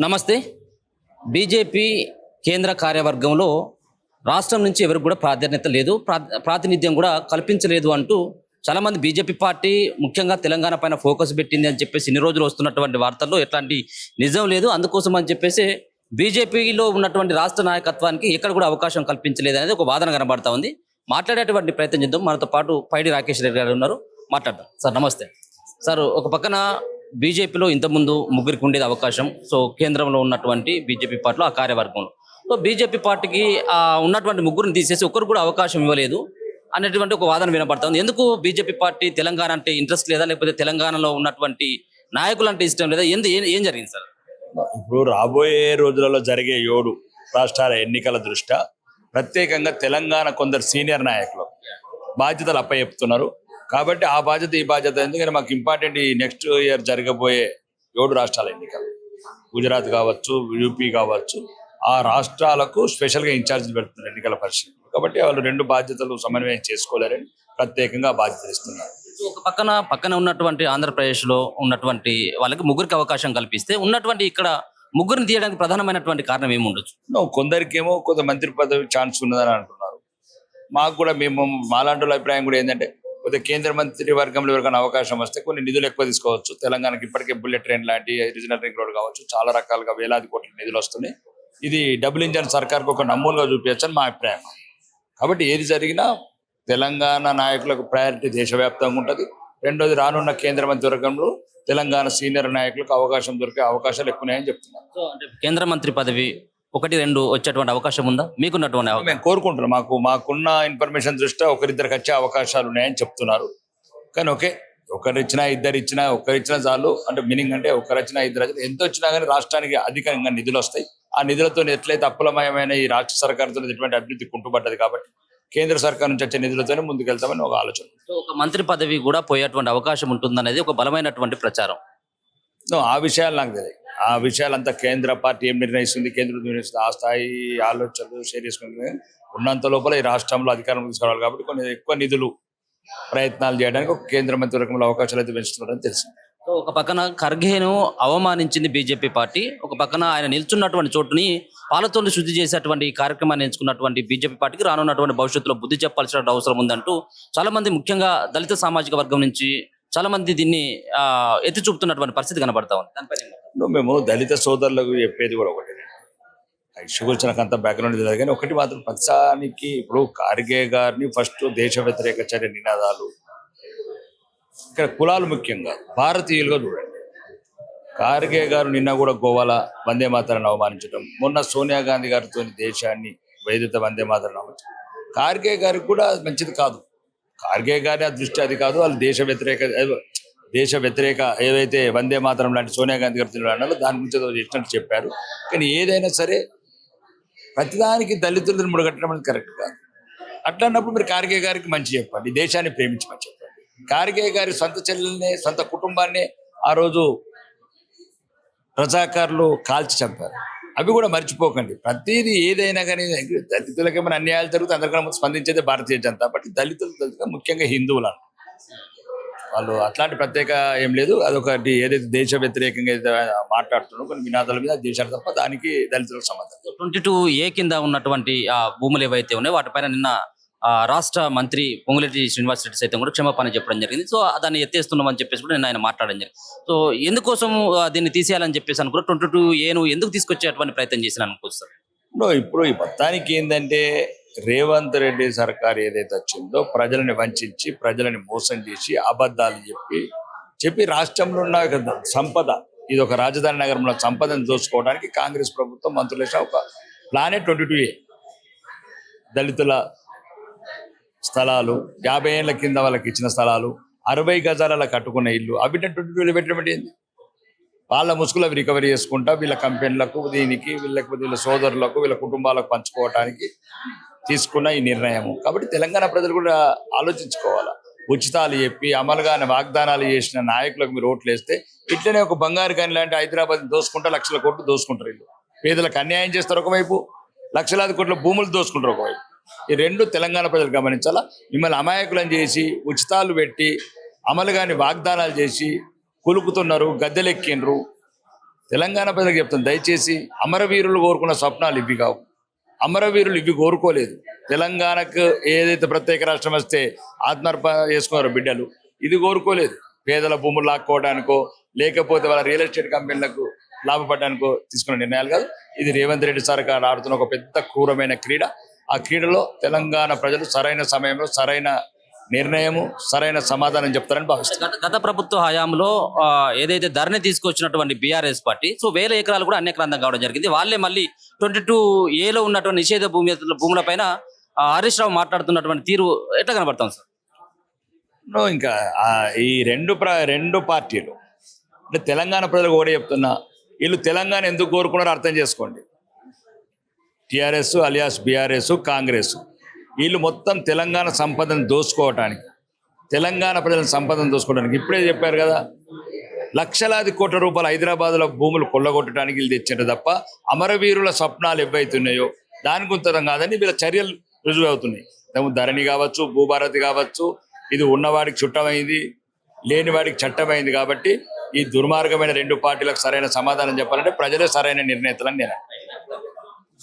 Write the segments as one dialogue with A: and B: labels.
A: నమస్తే. బీజేపీ కేంద్ర కార్యవర్గంలో రాష్ట్రం నుంచి ఎవరికి కూడా ప్రాధాన్యత లేదు, ప్రాతినిధ్యం కూడా కల్పించలేదు అంటూ చాలామంది బీజేపీ పార్టీ ముఖ్యంగా తెలంగాణ పైన ఫోకస్ పెట్టింది అని చెప్పేసి ఇన్ని రోజులు వస్తున్నటువంటి వార్తల్లో ఎట్లాంటి నిజం లేదు. అందుకోసం అని చెప్పేసి బీజేపీలో ఉన్నటువంటి రాష్ట్ర నాయకత్వానికి ఎక్కడ కూడా అవకాశం కల్పించలేదు అనేది ఒక వాదన కనబడతా ఉంది. మాట్లాడేటువంటి ప్రయత్నం చేద్దాం. మనతో పాటు పైడి రాకేష్ రెడ్డి గారు ఉన్నారు, మాట్లాడదాం. సార్ నమస్తే. సార్, ఒక పక్కన బీజేపీలో ఇంతకుముందు ముగ్గురికి ఉండేది అవకాశం, సో కేంద్రంలో ఉన్నటువంటి బీజేపీ పార్టీలో ఆ కార్యవర్గంలో, సో బీజేపీ పార్టీకి ఉన్నటువంటి ముగ్గురిని తీసేసి ఒక్కరు కూడా అవకాశం ఇవ్వలేదు అనేటువంటి ఒక వాదన వినపడుతుంది. ఎందుకు బీజేపీ పార్టీ తెలంగాణ అంటే ఇంట్రెస్ట్ లేదా, లేకపోతే తెలంగాణలో ఉన్నటువంటి నాయకులు అంటే ఇష్టం లేదా, ఏం జరిగింది సార్?
B: ఇప్పుడు రాబోయే రోజులలో జరిగే 7 రాష్ట్రాల ఎన్నికల దృష్ట్యా ప్రత్యేకంగా తెలంగాణ కొందరు సీనియర్ నాయకులు బాధ్యతలు అప్పచెప్తున్నారు. కాబట్టి ఆ బాధ్యత ఈ బాధ్యత ఎందుకంటే మాకు ఇంపార్టెంట్ ఈ నెక్స్ట్ ఇయర్ జరగబోయే 7 రాష్ట్రాల ఎన్నికలు, గుజరాత్ కావచ్చు, యూపీ కావచ్చు, ఆ రాష్ట్రాలకు స్పెషల్గా ఇన్ఛార్జీలు పెడుతున్నారు ఎన్నికల పరిషత్. కాబట్టి వాళ్ళు 2 బాధ్యతలు సమన్వయం చేసుకోలేరని ప్రత్యేకంగా బాధ్యతలు ఇస్తున్నారు.
A: ఒక పక్కన ఉన్నటువంటి ఆంధ్రప్రదేశ్లో ఉన్నటువంటి వాళ్ళకి ముగ్గురికి అవకాశం కల్పిస్తే ఉన్నటువంటి ఇక్కడ ముగ్గురిని తీయడానికి ప్రధానమైనటువంటి కారణం ఏముండొచ్చు?
B: కొందరికేమో కొంత మంత్రి పదవి ఛాన్స్ ఉన్నదని అంటున్నారు. మాకు కూడా మాలాంటి వాళ్ళ అభిప్రాయం కూడా ఏంటంటే కొద్దిగా కేంద్ర మంత్రి వర్గంలో ఎవరికైనా అవకాశం వస్తే కొన్ని నిధులు ఎక్కువ తీసుకోవచ్చు. తెలంగాణకి ఇప్పటికే బుల్లెట్ ట్రైన్ లాంటి రీజనల్ రింగ్ రోడ్ కావచ్చు, చాలా రకాలుగా వేలాది కోట్ల నిధులు వస్తున్నాయి. ఇది డబుల్ ఇంజన్ సర్కార్కి ఒక నమూలుగా చూపించచ్చు అని మా అభిప్రాయం. కాబట్టి ఏది జరిగినా తెలంగాణ నాయకులకు ప్రయారిటీ దేశవ్యాప్తంగా ఉంటుంది. రెండోది, రానున్న కేంద్ర మంత్రివర్గంలో తెలంగాణ సీనియర్ నాయకులకు అవకాశం దొరికే అవకాశాలు ఎక్కువ ఉన్నాయని చెప్తున్నారు.
A: సో అంటే కేంద్ర మంత్రి పదవి 1-2 వచ్చేటువంటి అవకాశం ఉందా మీకున్నటువంటి?
B: మేము కోరుకుంటున్నాం. మాకున్న ఇన్ఫర్మేషన్ దృష్ట్యా ఒకరిద్దరికి వచ్చే అవకాశాలు ఉన్నాయని చెప్తున్నారు. కానీ ఒకరిచ్చినా ఇద్దరిచ్చినా ఒకరిచ్చినా చాలు. అంటే మీనింగ్ అంటే ఒకరిచ్చినా ఇద్దరు ఎంత వచ్చినా కానీ రాష్ట్రానికి అధికంగా నిధులు వస్తాయి. ఆ నిధులతో ఎట్లయితే అప్పులమయమైన ఈ రాష్ట్ర సర్కారుతో ఎటువంటి అభివృద్ధి కుంటుపడ్డది. కాబట్టి కేంద్ర సర్కార్ నుంచి వచ్చే నిధులతోనే ముందుకెళ్తామని ఒక ఆలోచన.
A: సో ఒక మంత్రి పదవి కూడా పోయేటువంటి అవకాశం ఉంటుందనేది ఒక బలమైనటువంటి ప్రచారం.
B: ఆ విషయాలు నాకు తెలియదు. ఆ విషయాలంతా కేంద్ర పార్టీ ఏం నిర్ణయిస్తుంది, కేంద్రం నిర్ణయిస్తుంది, ఆ స్థాయి ఆలోచనలు షేర్ చేసుకుంటుంది. ఉన్నంత లోపల ఈ రాష్ట్రంలో అధికారం తీసుకురావాలి. కాబట్టి కొన్ని ఎక్కువ నిధులు ప్రయత్నాలు చేయడానికి ఒక కేంద్ర మంత్రివర్గంలో అవకాశాలు అయితే పెంచుతున్నారని తెలిసింది.
A: సో ఒక పక్కన ఖర్గేను అవమానించింది బీజేపీ పార్టీ, ఒక పక్కన ఆయన నిల్చున్నటువంటి చోటుని పాలతో శుద్ధి చేసేటువంటి కార్యక్రమాన్ని ఎంచుకున్నటువంటి బీజేపీ పార్టీకి రానున్నటువంటి భవిష్యత్తులో బుద్ధి చెప్పాల్సిన అవసరం ఉందంటూ చాలా మంది, ముఖ్యంగా దళిత సామాజిక వర్గం నుంచి చాలా మంది దీన్ని ఎత్తి చూపుతున్నటువంటి పరిస్థితి కనబడతా ఉంది. దానిపైన
B: మేము దళిత సోదరులకు చెప్పేది కూడా ఒకటి, ఇష్యూ గురించి నాకు అంత బ్యాక్గ్రౌండ్ తెలియదు. కానీ ఒకటి మాత్రం ప్రతిసానికి ఇప్పుడు ఖార్గే గారిని ఫస్ట్ దేశ వ్యతిరేక చర్య నినాదాలు, ఇక్కడ కులాలు ముఖ్యంగా భారతీయులుగా చూడండి. ఖార్గే గారు నిన్న కూడా గోవాల వందే మాతరాన్ని అవమానించడం, మొన్న సోనియా గాంధీ గారితో దేశాన్ని వైద్యుత వందే మాతరాన్ని అవమానించడం ఖార్గే గారికి కూడా మంచిది కాదు. ఖార్గే గారి దృష్టి అది కాదు. వాళ్ళు దేశ వ్యతిరేక ఏవైతే వందే మాతరం లాంటి సోనియా గాంధీ గారు అన్నారో దాని గురించి చేసినట్టు చెప్పారు. కానీ ఏదైనా సరే ప్రతిదానికి దళితులను ముడగట్టడం అనేది కరెక్ట్ కాదు. అట్లా అన్నప్పుడు మీరు ఖార్గే గారికి మంచి చెప్పండి, దేశాన్ని ప్రేమించమని చెప్పండి. ఖార్గే గారి సొంత చెల్లెల్ని, సొంత కుటుంబాన్ని ఆ రోజు రజాకారులు కాల్చి చంపారు. అవి కూడా మర్చిపోకండి. ప్రతిదీ ఏదైనా కానీ దళితులకి ఏమైనా అన్యాయాలు జరుగుతుంది అందరికన్నా ముందు స్పందించేది భారతీయ జనతా పార్టీ. దళితులు ముఖ్యంగా హిందువులు అన్నారు వాళ్ళు. అట్లాంటి ప్రత్యేక ఏం లేదు. అదొకటి ఏదైతే దేశ వ్యతిరేకంగా ఏదైతే మాట్లాడుతున్నారో కొన్ని వినాదాల మీద దేశాలు తప్ప దానికి దళితులకు సంబంధం.
A: 22A కింద ఉన్నటువంటి ఆ భూములు ఏవైతే ఉన్నాయో వాటిపైన నిన్న రాష్ట్ర మంత్రి పొంగులేటి శ్రీనివాసరెడ్డి సైతం కూడా క్షమాపణ చెప్పడం జరిగింది. సో దాన్ని ఎత్తేస్తున్నామని చెప్పేసి కూడా నిన్న ఆయన మాట్లాడడం జరిగింది. సో ఎందుకోసం దీన్ని తీసేయాలని చెప్పేసి అనుకున్నారు? 22A ఎందుకు తీసుకొచ్చేటువంటి ప్రయత్నం చేసిన అనుకోవచ్చు?
B: ఇప్పుడు ఈ మొత్తానికి ఏంటంటే రేవంత్ రెడ్డి సర్కార్ ఏదైతే వచ్చిందో ప్రజలని వంచి ప్రజలని మోసం చేసి అబద్ధాలు చెప్పి రాష్ట్రంలో ఉన్న సంపద, ఇది ఒక రాజధాని నగరంలో సంపదను దోచుకోవడానికి కాంగ్రెస్ ప్రభుత్వం మంత్రులు వేసిన ఒక ప్లానే 22A. దళితుల స్థలాలు 50 ఏళ్ల కింద వాళ్ళకి ఇచ్చిన స్థలాలు, 60 గజాల కట్టుకున్న ఇల్లు, అవి 22A పెట్టడం ఏంటి? వాళ్ళ ముసుగులు అవి రికవరీ చేసుకుంటా వీళ్ళ కంపెనీలకు, దీనికి వీళ్ళ సోదరులకు, వీళ్ళ కుటుంబాలకు పంచుకోవడానికి తీసుకున్న ఈ నిర్ణయము. కాబట్టి తెలంగాణ ప్రజలు కూడా ఆలోచించుకోవాలా. ఉచితాలు చెప్పి అమలుగానే వాగ్దానాలు చేసిన నాయకులకు మీరు ఓట్లు వేస్తే ఇట్లనే ఒక బంగారు కాని లాంటి హైదరాబాద్ దోసుకుంటా లక్షల కోట్లు దోసుకుంటారు. వీళ్ళు పేదలకు అన్యాయం చేస్తారు ఒకవైపు, లక్షలాది కోట్ల భూములు దోసుకుంటారు ఒకవైపు. ఈ 2 తెలంగాణ ప్రజలు గమనించాలా. మిమ్మల్ని అమాయకులను చేసి ఉచితాలు పెట్టి అమలుగాని వాగ్దానాలు చేసి కులుకుతున్నారు, గద్దెలెక్కిండ్రు. తెలంగాణ ప్రజలకు చెప్తాను, దయచేసి అమరవీరులు కోరుకున్న స్వప్నాలు ఇవి కావు. అమరవీరులు ఇవి కోరుకోలేదు. తెలంగాణకు ఏదైతే ప్రత్యేక రాష్ట్రం వస్తే ఆత్మహత్య చేసుకున్నారో బిడ్డలు, ఇది కోరుకోలేదు. పేదల భూములు లాక్కోవడానికో లేకపోతే వాళ్ళ రియల్ ఎస్టేట్ కంపెనీలకు లాభపడడానికో తీసుకున్న నిర్ణయాలు కాదు. ఇది రేవంత్ రెడ్డి సర్కార్ ఆడుతున్న ఒక పెద్ద క్రూరమైన క్రీడ. ఆ క్రీడలో తెలంగాణ ప్రజలు సరైన సమయంలో సరైన నిర్ణయము సరైన సమాధానం చెప్తారని భావిస్తారు.
A: గత ప్రభుత్వ హయాంలో ఏదైతే ధరణి తీసుకొచ్చినటువంటి బీఆర్ఎస్ పార్టీ సో 1000 ఎకరాలు కూడా అన్యక్రాంతం కావడం జరిగింది. వాళ్ళే మళ్ళీ 22A ఉన్నటువంటి నిషేధ భూములపైన హరీష్ రావు మాట్లాడుతున్నటువంటి తీరు ఎట్లా కనబడతాం సార్?
B: ఇంకా ఈ రెండు పార్టీలు అంటే తెలంగాణ ప్రజలకు కూడా చెప్తున్నా, వీళ్ళు తెలంగాణ ఎందుకు కోరుకున్నారో అర్థం చేసుకోండి. టిఆర్ఎస్ అలియాస్ బీఆర్ఎస్ కాంగ్రెస్ వీళ్ళు మొత్తం తెలంగాణ సంపదను దోసుకోవటానికి, తెలంగాణ ప్రజల సంపదను దోసుకోవడానికి ఇప్పుడే చెప్పారు కదా, లక్షలాది కోట్ల రూపాయలు హైదరాబాద్లో భూములు కొల్లగొట్టడానికి వీళ్ళు తెచ్చారు తప్ప అమరవీరుల స్వప్నాలు ఏవైతున్నాయో దానికి ఉత్తరం కాదని వీళ్ళ చర్యలు రుజువు అవుతున్నాయి. ధరణి కావచ్చు, భూభారతి కావచ్చు, ఇది ఉన్నవాడికి చుట్టమైంది, లేనివాడికి చట్టమైంది. కాబట్టి ఈ దుర్మార్గమైన రెండు పార్టీలకు సరైన సమాధానం చెప్పాలంటే ప్రజలే సరైన నిర్ణేతలని నేను.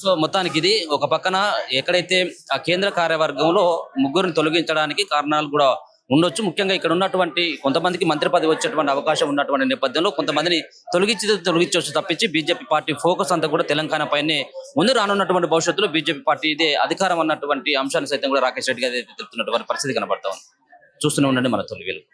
A: సో మొత్తానికి ఇది ఒక పక్కన ఎక్కడైతే ఆ కేంద్ర కార్యవర్గంలో ముగ్గురిని తొలగించడానికి కారణాలు కూడా ఉండొచ్చు. ముఖ్యంగా ఇక్కడ ఉన్నటువంటి కొంతమందికి మంత్రి పదవి వచ్చేటువంటి అవకాశం ఉన్నటువంటి నేపథ్యంలో కొంతమందిని తొలగించవచ్చు తప్పించి బీజేపీ పార్టీ ఫోకస్ అంతా కూడా తెలంగాణ పైనే ముందు రానున్నటువంటి భవిష్యత్తులో బీజేపీ పార్టీ ఇదే అధికారం అన్నటువంటి అంశాన్ని సైతం కూడా రాకేష్ రెడ్డి గారు తెలుపుతున్నటువంటి పరిస్థితి కనబడతా ఉంది. చూస్తూనే ఉండండి మన తొలి వెలుగు.